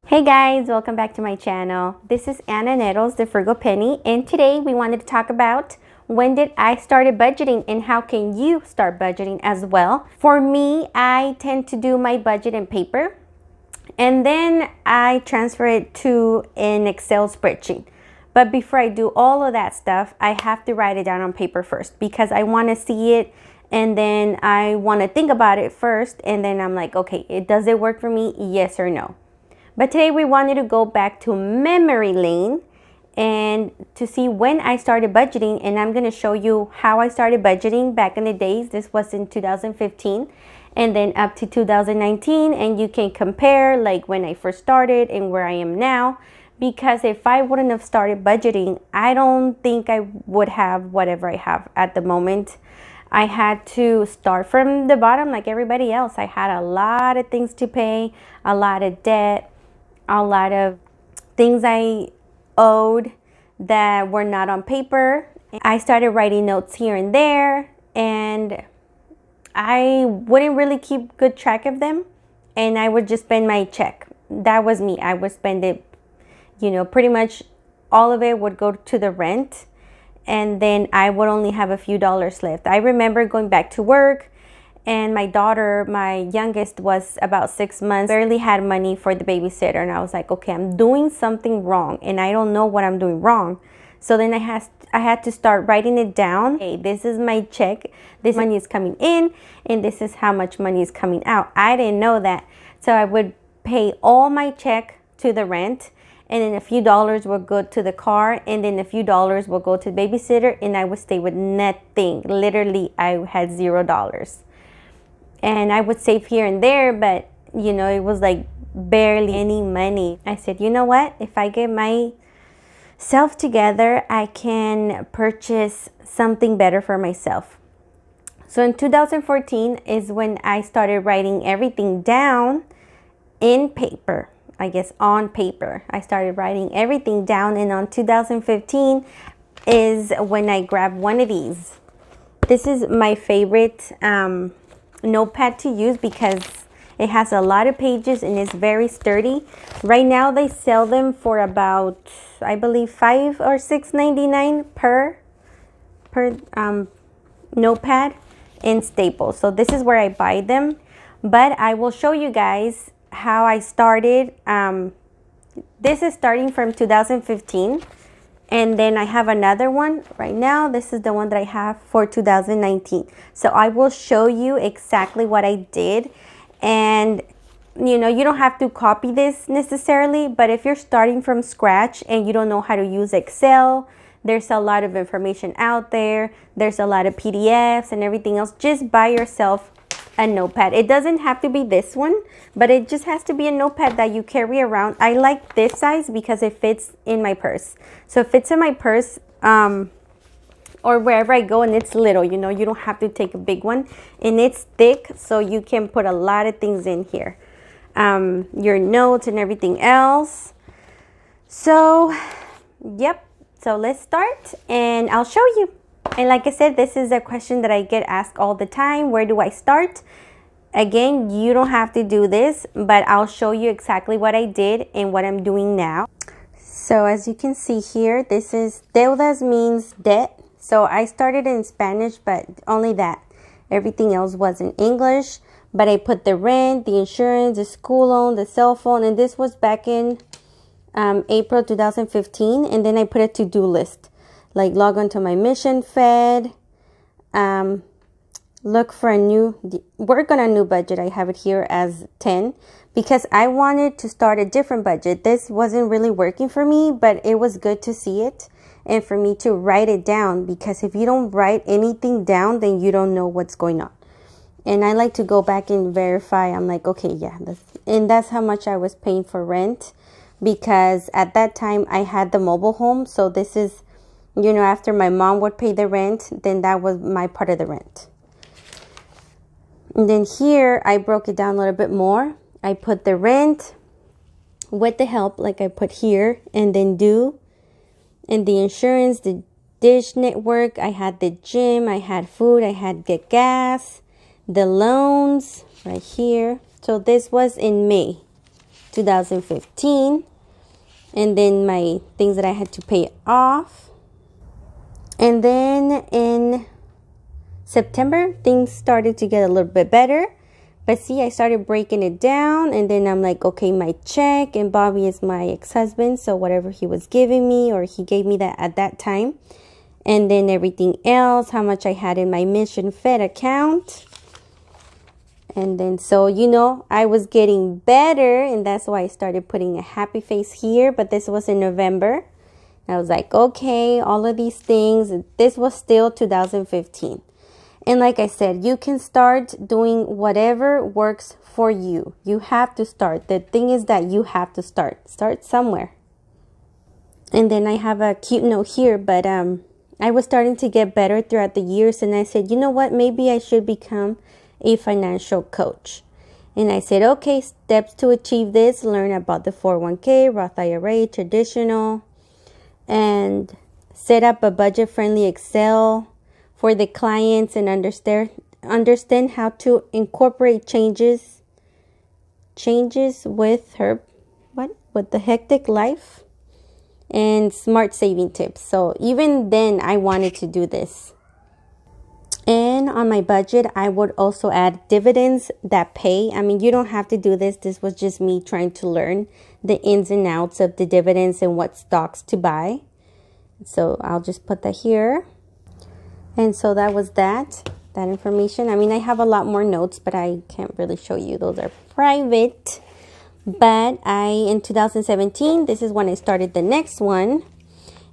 Hey guys, welcome back to my channel. This is Anna Nettles, the Frugal Penny, and today we wanted to talk about when did I started budgeting and how can you start budgeting as well. For me, I tend to do my budget in paper and then I transfer it to an Excel spreadsheet. But before I do all of that stuff, I have to write it down on paper first because I want to see it and then I want to think about it first and then I'm like, okay, does it work for me? Yes or no? But today we wanted to go back to memory lane and to see when I started budgeting, and I'm going to show you how I started budgeting back in the days. This was in 2015 and then up to 2019, and you can compare like when I first started and where I am now, because if I wouldn't have started budgeting, I don't think I would have whatever I have at the moment. I had to start from the bottom like everybody else. I had a lot of things to pay, a lot of debt, a lot of things I owed that were not on paper. I started writing notes here and there, and I wouldn't really keep good track of them, and I would just spend my check. That was me. I would spend it, pretty much all of it would go to the rent, and then I would only have a few dollars left. I remember going back to work, and my daughter, my youngest, was about 6 months, barely had money for the babysitter. And I was like, okay, I'm doing something wrong and I don't know what I'm doing wrong. So then I had to start writing it down. Hey, this is my check. This money is coming in and this is how much money is coming out. I didn't know that. So I would pay all my check to the rent, and then a few dollars would go to the car, and then a few dollars would go to the babysitter, and I would stay with nothing. Literally, I had $0. And I would save here and there, but it was like barely any money. I said, you know what? If I get myself together, I can purchase something better for myself. So in 2014 is when I started writing everything down in paper. I guess on paper. I started writing everything down, and on 2015 is when I grabbed one of these. This is my favorite notepad to use because it has a lot of pages and it's very sturdy. Right now they sell them for about, I believe, $5 or $6.99 per notepad in Staples. So this is where I buy them, but I will show you guys how I started. This is starting from 2015. And then I have another one right now. This is the one that I have for 2019. So I will show you exactly what I did. And you don't have to copy this necessarily, but if you're starting from scratch and you don't know how to use Excel, there's a lot of information out there. There's a lot of PDFs and everything else. Just buy yourself a notepad. It doesn't have to be this one, but it just has to be a notepad that you carry around. I like this size because it fits in my purse. So it fits in my purse or wherever I go, and it's little, you don't have to take a big one, and it's thick, so you can put a lot of things in here, your notes and everything else. So yep, so let's start and I'll show you. And like I said, this is a question that I get asked all the time. Where do I start? Again, you don't have to do this, but I'll show you exactly what I did and what I'm doing now. So as you can see here, this is deudas means debt. So I started in Spanish, but only that. Everything else was in English, but I put the rent, the insurance, the school loan, the cell phone, and this was back in April 2015. And then I put a to-do list. Like log on to my mission fed, work on a new budget. I have it here as 10 because I wanted to start a different budget. This wasn't really working for me, but it was good to see it and for me to write it down, because if you don't write anything down, then you don't know what's going on. And I like to go back and verify. I'm like, okay, yeah, that's how much I was paying for rent, because at that time I had the mobile home. So this is, after my mom would pay the rent, then that was my part of the rent. And then here, I broke it down a little bit more. I put the rent with the help, like I put here, and then due, and the insurance, the dish network. I had the gym, I had food, I had the gas, the loans right here. So this was in May. 2015. And then my things that I had to pay off. And then in September, things started to get a little bit better. But see, I started breaking it down, and then I'm like, okay, my check, and Bobby is my ex-husband, so whatever he was giving me, or he gave me that at that time. And then everything else, how much I had in my Mission Fed account. And then, so, you know, I was getting better, and that's why I started putting a happy face here. But this was in November. I was like, okay, all of these things. This was still 2015. And like I said, you can start doing whatever works for you. You have to start. The thing is that you have to start. Start somewhere. And then I have a cute note here, but I was starting to get better throughout the years. And I said, you know what? Maybe I should become a financial coach. And I said, okay, steps to achieve this. Learn about the 401k, Roth IRA, traditional. And set up a budget-friendly Excel for the clients and understand how to incorporate changes with with the hectic life, and smart saving tips. So even then I wanted to do this. And on my budget, I would also add dividends that pay. I mean, you don't have to do this. This was just me trying to learn the ins and outs of the dividends and what stocks to buy. So I'll just put that here. And so that was that information. I mean, I have a lot more notes, but I can't really show you. Those are private. But in 2017, this is when I started the next one.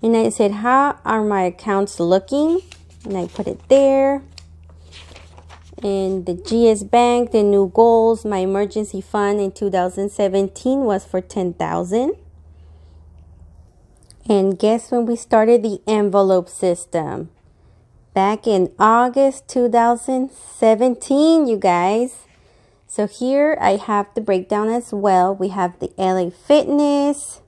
And I said, how are my accounts looking? And I put it there. And the GS Bank, the new goals, my emergency fund in 2017 was for $10,000. And guess when we started the envelope system? Back in August 2017, you guys. So here I have the breakdown as well. We have the LA Fitness,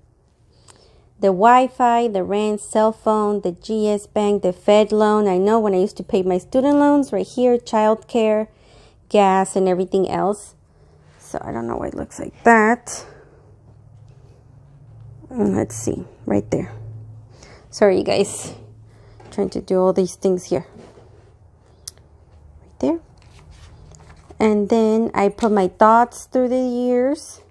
the Wi-Fi, the rent, cell phone, the GS Bank, the Fed loan. I know when I used to pay my student loans right here, childcare, gas, and everything else. So I don't know why it looks like that. Let's see, right there. Sorry, you guys. Trying to do all these things here. Right there. And then I put my thoughts through the years.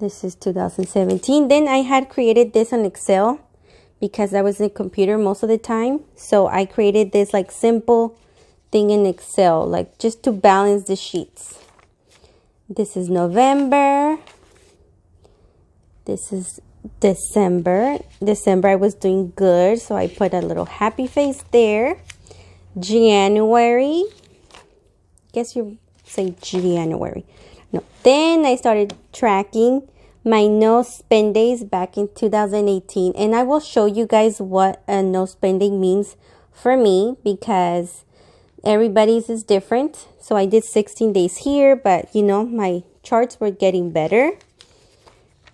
This is 2017. Then I had created this on Excel because I was in computer most of the time. So I created this like simple thing in Excel, like just to balance the sheets. This is November. This is December. December I was doing good, so I put a little happy face there. January. Guess you say January. No. Then I started tracking my no spend days back in 2018, and I will show you guys what a no spending means for me because everybody's is different. So I did 16 days here, but you know, my charts were getting better.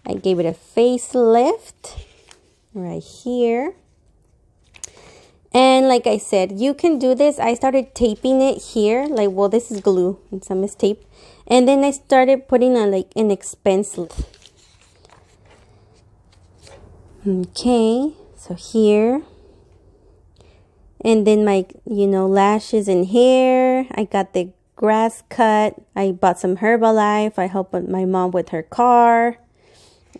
I gave it a facelift right here. And like I said, you can do this. I started taping it here. Like, well, this is glue and some is tape. And then I started putting on like an expense list. Okay, so here. And then my, you know, lashes and hair. I got the grass cut. I bought some Herbalife. I helped my mom with her car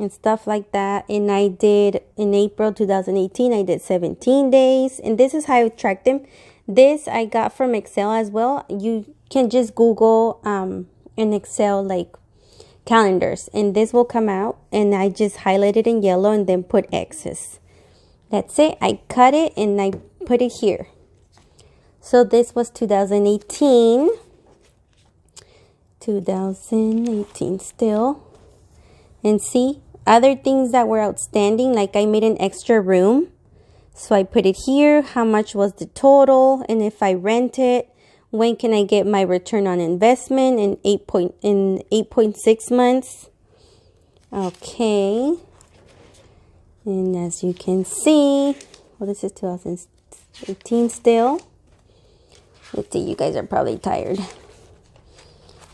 and stuff like that. And I did in April 2018, I did 17 days. And this is how I tracked them. This I got from Excel as well. You can just Google in Excel like calendars, and this will come out. And I just highlight it in yellow and then put X's. That's it. I cut it and I put it here. So this was 2018. 2018 still. And see, other things that were outstanding, like I made an extra room. So I put it here, how much was the total, and if I rent it, when can I get my return on investment in 8.6 months. Okay. And as you can see, well, this is 2018 still. Let's see, you guys are probably tired.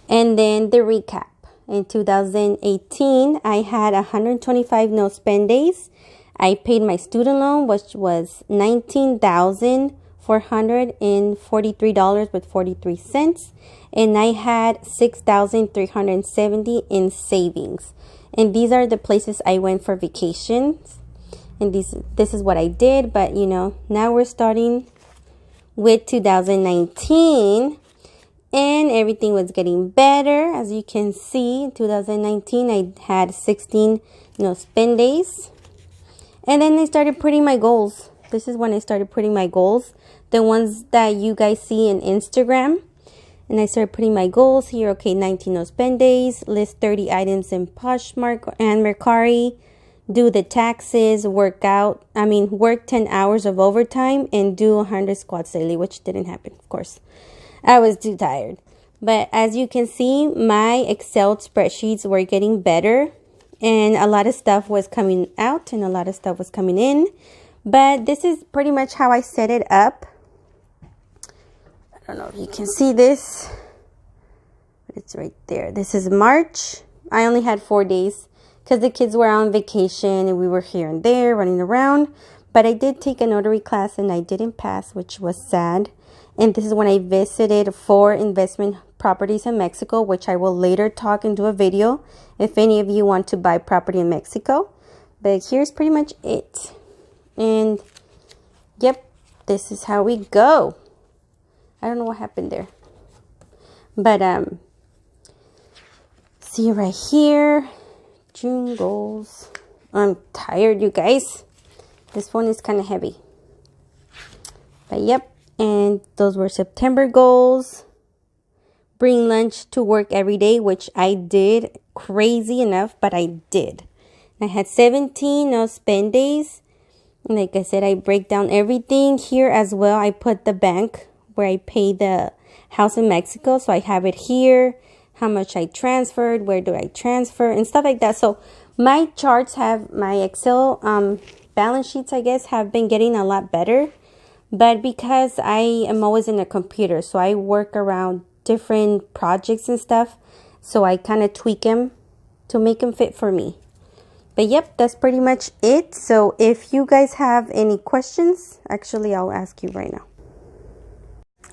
And then the recap. In 2018, I had 125 no spend days. I paid my student loan, which was $19,443.43. And I had $6,370 in savings. And these are the places I went for vacations. And this is what I did. But, you know, now we're starting with 2019. And everything was getting better. As you can see, in 2019, I had 16 no spend days. And then I started putting my goals. This is when I started putting my goals. The ones that you guys see in Instagram. And I started putting my goals here. Okay, 19 no spend days. List 30 items in Poshmark and Mercari. Do the taxes. Work 10 hours of overtime. And do 100 squats daily, which didn't happen, of course. I was too tired. But as you can see, my Excel spreadsheets were getting better. And a lot of stuff was coming out and a lot of stuff was coming in. But this is pretty much how I set it up. I don't know if you can see this. But it's right there. This is March. I only had 4 days because the kids were on vacation and we were here and there running around. But I did take a notary class and I didn't pass, which was sad. And this is when I visited 4 investment properties in Mexico, which I will later talk and do a video if any of you want to buy property in Mexico. But here's pretty much it. And yep, this is how we go. I don't know what happened there. But see right here, June goals. I'm tired, you guys. This phone is kind of heavy. But yep. And those were September goals. Bring lunch to work every day, which I did. Crazy enough, but I did. I had 17 no spend days. Like I said, I break down everything here as well. I put the bank where I pay the house in Mexico. So I have it here. How much I transferred. Where do I transfer? And stuff like that. So my charts have, my Excel balance sheets, I guess, have been getting a lot better. But because I am always in a computer, so I work around different projects and stuff. So I kind of tweak them to make them fit for me. But yep, that's pretty much it. So if you guys have any questions, actually, I'll ask you right now.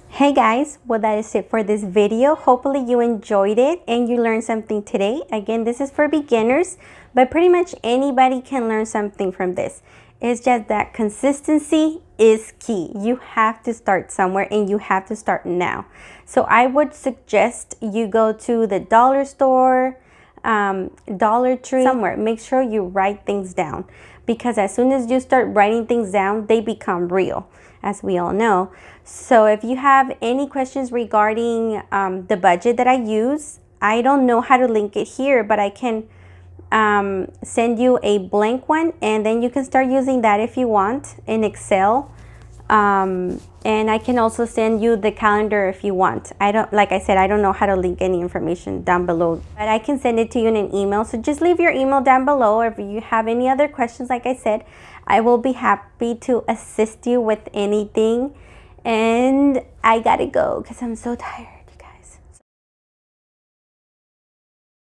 Hey guys, well that is it for this video. Hopefully you enjoyed it and you learned something today. Again, this is for beginners, but pretty much anybody can learn something from this. It's just that consistency is key. You have to start somewhere and you have to start now. So I would suggest you go to the dollar store, Dollar Tree, somewhere. Make sure you write things down, because as soon as you start writing things down, they become real, as we all know. So if you have any questions regarding the budget that I use, I don't know how to link it here, but I can send you a blank one, and then you can start using that if you want in Excel. And I can also send you the calendar if you want. Like I said, I don't know how to link any information down below, but I can send it to you in an email. So just leave your email down below. If you have any other questions, like I said, I will be happy to assist you with anything. And I gotta go because I'm so tired.